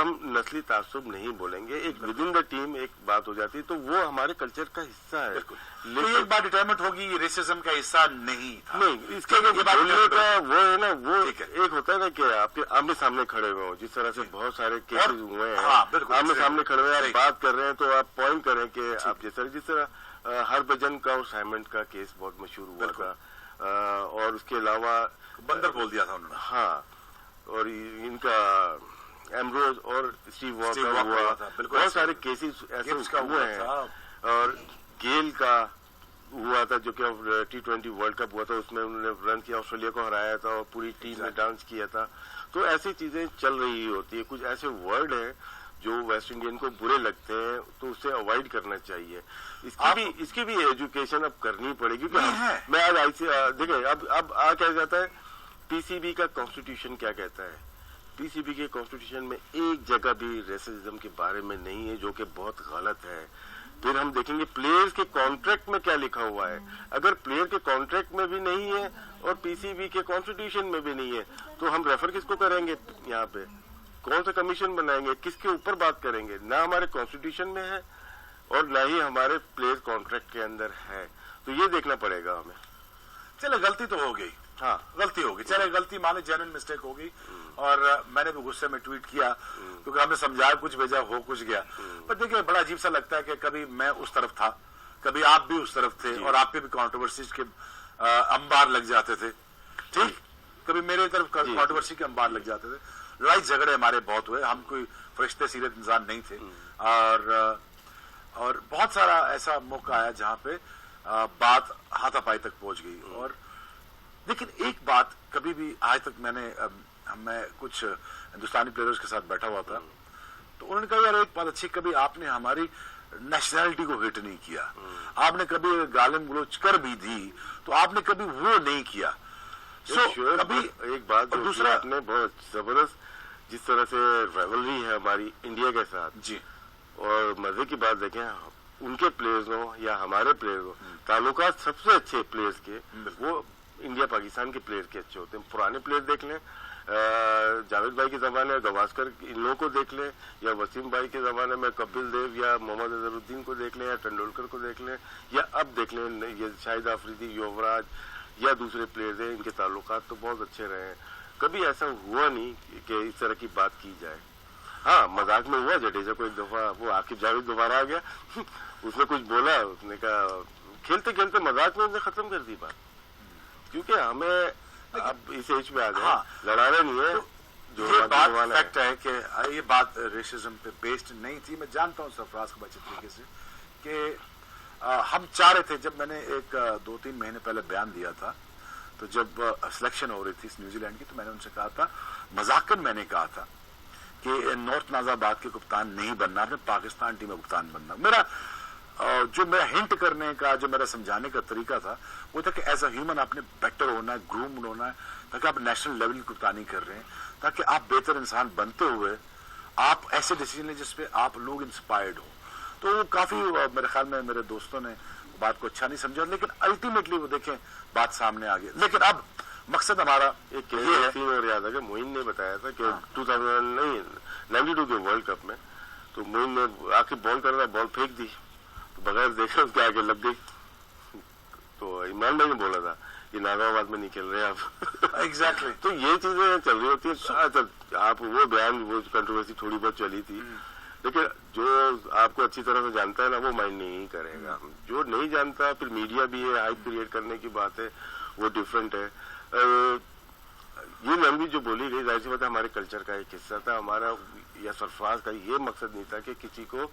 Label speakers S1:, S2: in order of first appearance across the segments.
S1: ہم نسلی تعصب نہیں بولیں گے. ایک ود ان دا ٹیم ایک بات ہو جاتی تو وہ ہمارے کلچر کا حصہ ہے.
S2: تو ایک بات ڈٹرمنٹ ہوگی یہ ریسزم کا حصہ نہیں تھا.
S1: نہیں, اس کے بولنے کا وہ ہے نا, وہ ایک ہوتا ہے نا کہ آپ کے آمنے سامنے کھڑے ہوئے ہوں, جس طرح سے بہت سارے کیسز ہوئے ہیں, آمنے سامنے کھڑے ہوئے ہیں, آپ بات کر رہے ہیں تو آپ پوائنٹ کریں کہ آپ جس طرح ہربھجن کا اور سائمنڈ کا کیس بہت مشہور ہوا تھا, اور اس کے علاوہ
S2: بندر بول دیا تھا انہوں نے.
S1: ہاں, اور ان کا ایمبروز اور اسٹیو واک کا ہوا, بہت سارے کیسز ایسے ہوئے ہیں. اور گیل کا ہوا تھا جو کہ T20 ورلڈ کپ ہوا تھا, اس میں انہوں نے رن کیا, آسٹریلیا کو ہرایا تھا اور پوری ٹیم نے ڈانس کیا تھا. تو ایسی چیزیں چل رہی ہوتی ہے. کچھ ایسے ورڈ ہیں جو ویسٹ انڈین کو برے لگتے ہیں تو اسے اوائڈ کرنا چاہیے. اس کی بھی ایجوکیشن اب کرنی پڑے گی. میں آج دیکھیں اب کیا جاتا ہے, پی سی بی کا کانسٹیٹیوشن کیا کہتا ہے. پی سی بی کے کانسٹیٹیوشن میں ایک جگہ بھی ریسزم کے بارے میں نہیں ہے, جو کہ بہت غلط ہے. پھر ہم دیکھیں گے پلیئرز کے کانٹریکٹ میں کیا لکھا ہوا ہے. اگر پلیئر کے کانٹریکٹ میں بھی نہیں ہے اور پی سی بی کے کانسٹیٹیوشن میں بھی نہیں ہے تو ہم ریفر کس کو کریں گے, یہاں پہ کون سا کمیشن بنائیں گے, کس کے اوپر بات کریں گے. نہ ہمارے کانسٹیٹیوشن میں ہے اور نہ ہی ہمارے پلیئر کانٹریکٹ کے اندر ہے. تو یہ دیکھنا پڑے گا ہمیں.
S2: چلے غلطی تو ہو گئی, ہاں غلطی ہوگی, چلے غلطی مانے جینوئن مسٹیک ہوگی. اور میں نے بھی غصے میں ٹویٹ کیا کیونکہ ہم نے سمجھایا کچھ بھیجا ہو کچھ گیا. پر دیکھیں بڑا عجیب سا لگتا ہے کہ کبھی میں اس طرف تھا, کبھی آپ بھی اس طرف تھے, اور آپ پہ بھی کانٹروورسیز کے انبار لگ جاتے تھے. ٹھیک, کبھی میرے طرف کانٹروورسی کے انبار لگ جاتے تھے. لڑائی جھگڑے ہمارے بہت ہوئے, ہم کوئی فرشتے سیرت انسان نہیں تھے. اور بہت سارا ایسا موقع آیا جہاں پہ بات ہاتھا پائی تک پہنچ گئی. اور لیکن ایک بات کبھی بھی آج تک میں کچھ ہندوستانی پلیئرز کے ساتھ بیٹھا ہوا تھا تو انہوں نے کہا یار ایک بات اچھی, کبھی آپ نے ہماری نیشنلٹی کو ہٹ نہیں کیا. آپ نے کبھی گالم گلوچ کر بھی دی تو آپ نے کبھی وہ نہیں کیا.
S1: کبھی ایک بات دوسرا آپ نے بہت زبردست جس طرح سے ریولری ہے ہماری انڈیا کے ساتھ,
S2: جی,
S1: اور مزے کی بات دیکھیں ان کے پلیئرز ہوں یا ہمارے پلیئرز ہوں, تعلقات سب سے اچھے پلیئرز کے وہ انڈیا پاکستان کے پلیئر کے اچھے ہوتے ہیں. پرانے پلیئر دیکھ لیں, جاوید بھائی کے زمانے میں گواسکر ان لوگوں کو دیکھ لیں, یا وسیم بھائی کے زمانے میں کپل دیو یا محمد اظہر الدین کو دیکھ لیں, یا ٹنڈولکر کو دیکھ لیں, یا اب دیکھ لیں یہ شاہد آفریدی, یووراج یا دوسرے پلیئرز ہیں, ان کے تعلقات تو بہت اچھے رہے ہیں. کبھی ایسا ہوا نہیں کہ اس طرح کی بات کی جائے. ہاں مذاق میں ہوا, جڈیجا کو ایک دفعہ وہ عاقب جاوید دوبارہ آ گیا, اس نے کچھ بولا, اس نے کہا کھیلتے کھیلتے مذاق میں اس نے ختم کر دی بات, کیونکہ ہمیں اب اس ایج میں آ گیا, لڑانا نہیں ہے. جو
S2: یہ بات فیکٹ ہے کہ یہ بات ریسزم پہ بیسڈ نہیں تھی. میں جانتا ہوں سرفراز کو اچھے طریقے سے کہ ہم چاہ رہے تھے, جب میں نے ایک 2-3 مہینے پہلے بیان دیا تھا تو جب سلیکشن ہو رہی تھی نیوزی لینڈ کی, تو میں نے ان سے کہا تھا, مذاکرن میں نے کہا تھا کہ نارتھ ناز آباد کے کپتان نہیں بننا, اپنے پاکستان ٹیم میں کپتان بننا. جو میرا ہنٹ کرنے کا, جو میرا سمجھانے کا طریقہ تھا وہ تھا کہ ایز اے ہیومن آپ نے بیٹر ہونا ہے, گرومڈ ہونا ہے, تاکہ آپ نیشنل لیول کی کپتانی کر رہے ہیں, تاکہ آپ بہتر انسان بنتے ہوئے آپ ایسے ڈیسیجن لیں جس پہ آپ لوگ انسپائرڈ ہوں. تو وہ کافی میرے خیال میں میرے دوستوں نے بات کو اچھا نہیں سمجھا, لیکن الٹیمیٹلی وہ دیکھیں بات سامنے آ گئی. لیکن اب مقصد ہمارا
S1: ایک اور یاد ہے کہ معین نے بتایا تھا کہ 92 کے ورلڈ کپ میں تو معین نے آخر بال کر رہا, بال پھینک دی, بغیر دیکھے اس کے آگے لگ گئی. تو عمران بھائی نے بولا تھا یہ ناگا آباد میں نہیں کھیل رہے آپ.
S2: ایگزیکٹلی.
S1: تو یہ چیزیں چل رہی ہوتی ہیں. آپ وہ بیان, وہ کنٹروورسی تھوڑی بہت چلی تھی, لیکن جو آپ کو اچھی طرح سے جانتا ہے نا وہ مائنڈ نہیں کرے گا. جو نہیں جانتا, پھر میڈیا بھی ہے, ہائپ کریٹ کرنے کی بات ہے, وہ ڈفرینٹ ہے. یہ لینگویج جو بولی گئی ظاہر سی بات ہے ہمارے کلچر کا ایک حصہ تھا. ہمارا یا سرفراز کا یہ مقصد نہیں تھا کہ کسی کو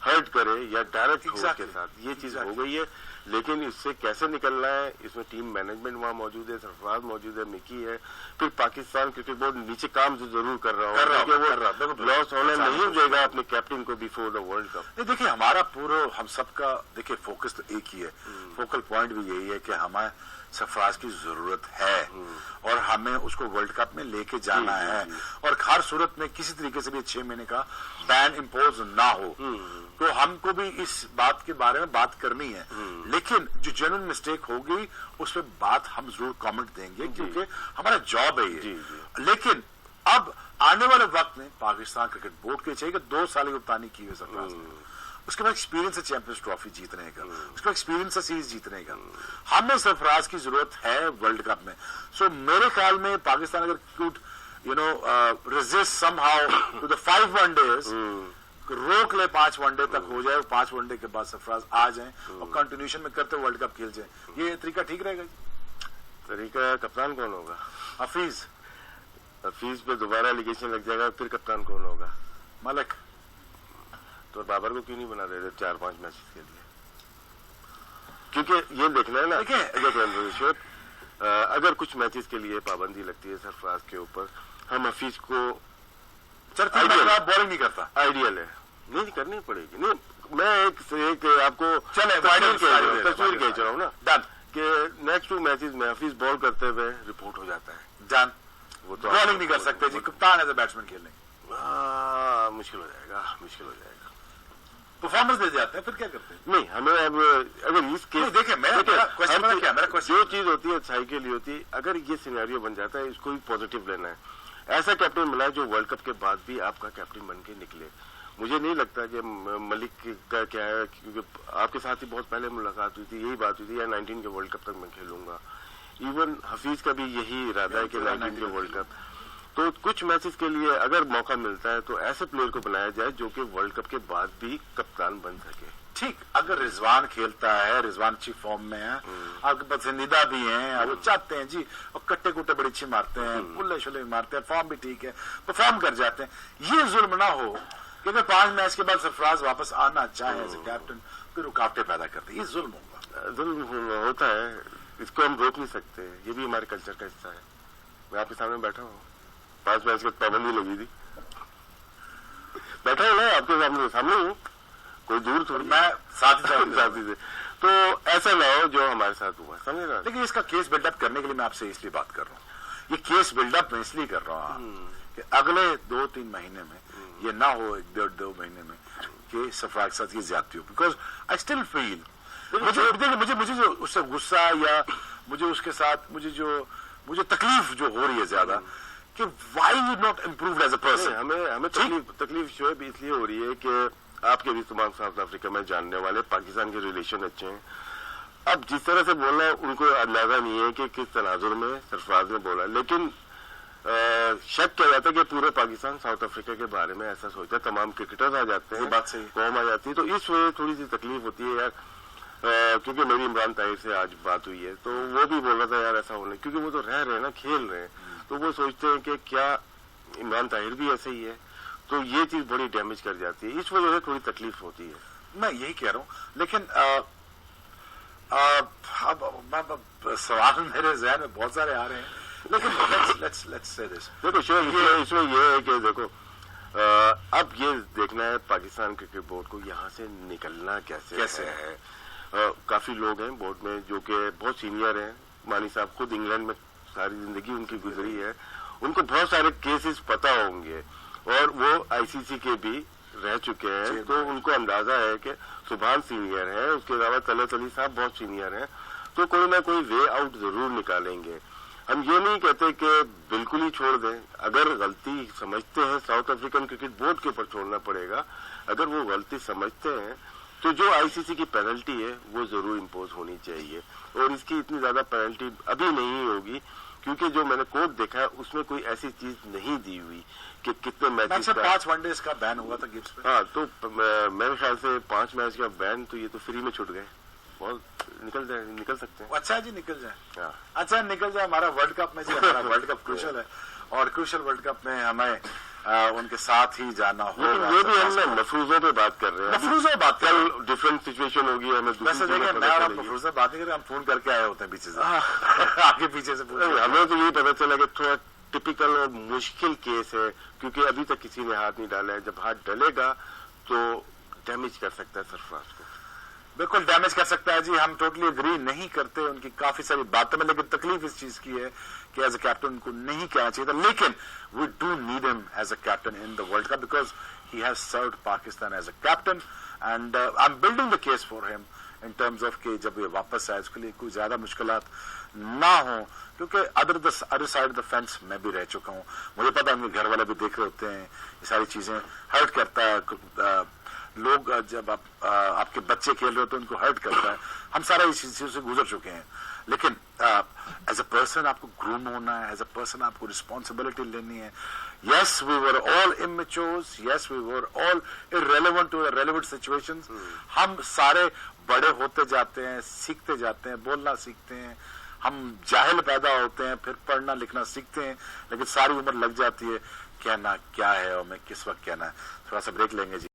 S1: ہرٹ کرے یا ڈائریکٹ ہو کے ساتھ. یہ چیز ہو گئی ہے, لیکن اس سے کیسے نکلنا ہے, اس میں ٹیم مینجمنٹ وہاں موجود ہے, سرفراز موجود ہے, مکی ہے, پھر پاکستان کرکٹ بورڈ نیچے کام ضرور کر رہا ہو, وہ لاس ہونے نہیں دے گا اپنے کیپٹن کو بیفور دا ورلڈ کپ.
S2: دیکھیے ہمارا پورا, ہم سب کا دیکھیے فوکس تو ایک ہی ہے, فوکل پوائنٹ بھی یہی ہے کہ ہمیں سرفراز کی ضرورت ہے اور ہمیں اس کو ورلڈ کپ میں لے کے جانا ہے, اور ہر صورت میں کسی طریقے سے بھی 6 مہینے کا بین امپوز نہ ہو. تو ہم کو بھی اس بات کے بارے میں بات کرنی ہے, لیکن جو جنرل مسٹیک ہوگی اس پہ بات ہم ضرور کامنٹ دیں گے, کیونکہ ہمارا جاب ہے یہ. لیکن اب آنے والے وقت میں پاکستان کرکٹ بورڈ کے چاہیے کہ 2 سال کی کپتانی کی ہوئی سرفراز نے، اس کے بعد ایکسپیرینس ہے چیمپئنز ٹرافی جیتنے کا، اس کے بعد ایکسپیرینس ہے سیریز جیتنے کا. ہمیں سرفراز کی ضرورت ہے ورلڈ کپ میں. سو میرے خیال میں پاکستان اگر code resist somehow to the 5 one days، روک لے 5 ون ڈے تک ہو جائے، 5 ون ڈے کے بعد سرفراز آ جائیں اور کنٹینیوشن میں کرتے ورلڈ کپ کھیل جائیں، یہ طریقہ ٹھیک رہے گا جی؟
S1: طریقہ کپتان کون ہوگا؟
S2: حفیظ
S1: پہ دوبارہ ایلیگیشن لگ جائے گا، پھر کپتان کون ہوگا؟
S2: ملک.
S1: تو بابر کو کیوں نہیں بنا رہے 4-5 میچز کے لیے؟ کیونکہ یہ دیکھنا ہے نا، اگر کچھ میچز کے لیے پابندی لگتی ہے سرفراز کے اوپر، ہم حفیظ کو
S2: بالنگ نہیں کرتا،
S1: آئیڈیل ہے، نہیں کرنی پڑے گی. نہیں میں ایک آپ کو تصویر کھینچ رہا ہوں نا
S2: ڈن
S1: کہ نیکسٹ 2 میچز میں حفیظ بال کرتے ہوئے رپورٹ ہو جاتا ہے،
S2: ڈن.
S1: وہ تو
S2: بالنگ نہیں کر سکتے جی، کپتان ایز اے بیٹسمین کھیلنے
S1: مشکل ہو جائے گا.
S2: پرفارمنس دے جاتے ہیں، پھر کیا کرتے ہیں؟
S1: نہیں ہمیں اب اگر اس کیس
S2: دیکھیں میرا کوشچن
S1: جو چیز ہوتی ہے اچھائی کے لیے ہوتی ہے، اگر یہ سینیریو بن جاتا ہے اس کو بھی پازیٹیو لینا ہے. ایسا کیپٹن ملا ہے جو ورلڈ کپ کے بعد بھی آپ کا کیپٹن بن کے نکلے. مجھے نہیں لگتا کہ ملک کا کیا ہے، کیونکہ آپ کے ساتھ ہی بہت پہلے ملاقات ہوئی تھی، یہی بات ہوئی تھی یا 19 کے ورلڈ کپ تک میں کھیلوں گا. ایون حفیظ کا بھی یہی ارادہ ہے کہ 19 کے ورلڈ کپ. تو کچھ میچز کے لیے اگر موقع ملتا ہے تو ایسے پلیئر کو بنایا جائے جو کہ ورلڈ کپ کے بعد بھی کپتان بن سکے.
S2: ٹھیک، اگر رضوان کھیلتا ہے، رضوان اچھی فارم میں ہے، آپ کے پسندیدہ بھی ہیں، وہ چاہتے ہیں جی، اور کٹے کوٹے بڑے اچھے مارتے ہیں، پلے شلے مارتے ہیں، فارم بھی ٹھیک ہے، پرفارم کر جاتے ہیں. یہ ظلم نہ ہو کہ اگر 5 میچ کے بعد سرفراز واپس آنا چاہے ایز اے کیپٹن، پھر رکاوٹیں پیدا کرتے ہیں. یہ ظلم ہوگا،
S1: ظلم ہوتا ہے، اس کو ہم روک نہیں سکتے. یہ بھی ہمارے کلچر کا حصہ ہے. میں آپ کے سامنے بیٹھا ہوں، 5 میچ کی پابندی لگی تھی، بیٹھا ہوں نا آپ کے سامنے ہوں، کوئی دور تھوڑی،
S2: میں ساتھی
S1: سے. تو ایسا نہ ہو جو ہمارے ساتھ ہوا، سمجھ رہا.
S2: لیکن اس کا کیس بلڈ اپ کرنے کے لیے میں آپ سے اس لیے بات کر رہا ہوں، یہ کیس بلڈ اپ میں اس لیے کر رہا ہوں کہ اگلے 2-3 مہینے میں یہ نہ ہو، 1-1.5-2 مہینے میں، کہ سرفراز کے ساتھ یہ زیادتی ہو. بیکاز آئی اسٹل فیل، مجھے جو اس سے غصہ یا مجھے اس کے ساتھ مجھے تکلیف جو ہو رہی ہے زیادہ کہ why you not improved as a person.
S1: ہمیں تکلیف جو ہے اس لیے ہو رہی ہے کہ آپ کے بھی تمام ساؤتھ افریقہ میں جاننے والے پاکستان کے ریلیشن اچھے ہیں. اب جس طرح سے بولنا ہے ان کو اندازہ نہیں ہے کہ کس تناظر میں سرفراز نے بولا، لیکن شک کیا جاتا ہے کہ پورے پاکستان ساؤتھ افریقہ کے بارے میں ایسا سوچتا ہے. تمام کرکٹرز آ جاتے ہیں،
S2: بات صحیح،
S1: قوم آ جاتی ہے. تو اس وجہ تھوڑی سی تکلیف ہوتی ہے یار، کیونکہ میری عمران طاہر سے آج بات ہوئی ہے تو وہ بھی بول رہا تھا یار ایسا ہونا، کیونکہ وہ تو رہ رہے ہیں نا، کھیل رہے ہیں، تو وہ سوچتے ہیں کہ کیا عمران طاہر بھی ایسے ہی ہے. تو یہ چیز بڑی ڈیمیج کر جاتی ہے، اس وجہ سے تھوڑی تکلیف ہوتی ہے.
S2: میں یہی کہہ رہا ہوں. لیکن سوال میرے ذہن میں بہت سارے آ رہے ہیں، لیکن
S1: دیکھو اس میں یہ ہے کہ دیکھو اب یہ دیکھنا ہے پاکستان کرکٹ بورڈ کو یہاں سے نکلنا کیسے ہے. کافی لوگ ہیں بورڈ میں جو کہ بہت سینئر ہیں. مانی صاحب خود انگلینڈ میں ساری زندگی ان کی گزری ہے، ان کو بہت سارے کیسز پتا ہوں گے اور وہ آئی سی سی کے بھی رہ چکے ہیں. تو ان کو اندازہ ہے کہ سبحان سینئر ہے، اس کے علاوہ طلعت علی صاحب بہت سینئر ہیں، تو کوئی نہ کوئی وے آؤٹ ضرور نکالیں گے. ہم یہ نہیں کہتے کہ بالکل ہی چھوڑ دیں. اگر غلطی سمجھتے ہیں ساؤتھ افریقن کرکٹ بورڈ کے اوپر چھوڑنا پڑے گا. اگر وہ غلطی سمجھتے ہیں تو جو آئی سی سی کی پینلٹی ہے وہ ضرور امپوز ہونی چاہیے. اور اس کی اتنی زیادہ پینلٹی ابھی نہیں ہوگی کیونکہ جو میں نے کوڈ دیکھا ہے اس میں کوئی ایسی چیز نہیں دی ہوئی کہ کتنے میچز
S2: 5 ون ڈیز کا بین ہوا تھا گبس پہ.
S1: ہاں تو میرے خیال سے 5 میچ کا بین تو یہ تو فری میں چھوٹ گئے. بہت نکل سکتے ہیں.
S2: اچھا جی نکل جائیں، اچھا نکل جائے. ہمارا ورلڈ کپ میں جی، ہمارا ورلڈ کپ کروشل ہے اور کروشل ورلڈ کپ میں ہمیں ان کے ساتھ ہی جانا ہوگا.
S1: یہ بھی ہم مفروضوں پہ بات کر رہے ہیں،
S2: مفروضوں پہ بات
S1: کل ڈفرینٹ سچویشن ہوگی. ہمیں
S2: ویسے دیکھیں میں اور آپ مفروض بات نہیں کر رہے، ہم فون کر کے آئے ہوتے ہیں پیچھے سے، آگے پیچھے سے.
S1: ہمیں تو یہ پتا چلا کہ تھوڑا ٹپیکل اور مشکل کیس ہے کیونکہ ابھی تک کسی نے ہاتھ نہیں ڈالا ہے. جب ہاتھ ڈلے گا تو ڈیمیج کر سکتا ہے سرفراز کو.
S2: بالکل ڈیمیج کر سکتا ہے جی. ہم ٹوٹلی اگری نہیں کرتے ان کی کافی ساری باتوں میں، لیکن تکلیف اس چیز کی ہے کہ ایز اے کیپٹن ان کو نہیں کہنا چاہیے تھا. لیکن وی ڈو نیڈ ہم as a captain in the world cup because he has served Pakistan as a captain and I am building the case for ہم ان ٹرمز آف کہ جب یہ واپس آئے اس کے لیے کوئی زیادہ مشکلات نہ ہوں، کیونکہ ادر سائڈ دا فینس میں بھی رہ چکا ہوں، مجھے پتا ہے میرے گھر والے بھی دیکھ رہے ہوتے ہیں، یہ ساری چیزیں ہرٹ کرتا ہے، لوگ جب آپ کے بچے کھیل رہے ہوتے ہیں ان کو ہرٹ کرتا ہے، ہم سارا اس چیزوں سے گزر چکے ہیں، لیکن ایز اے پرسن آپ کو گروم ہونا ہے، ایز اے پرسن آپ کو رسپانسبلٹی لینی ہے. یس وی ور آل immatures, yes we were all irrelevant to the relevant situations. ہم سارے بڑے ہوتے جاتے ہیں، سیکھتے جاتے ہیں، بولنا سیکھتے ہیں، ہم جاہل پیدا ہوتے ہیں، پھر پڑھنا لکھنا سیکھتے ہیں، لیکن ساری عمر لگ جاتی ہے کہنا کیا ہے اور میں کس وقت کہنا ہے. تھوڑا سا بریک لیں گے جی.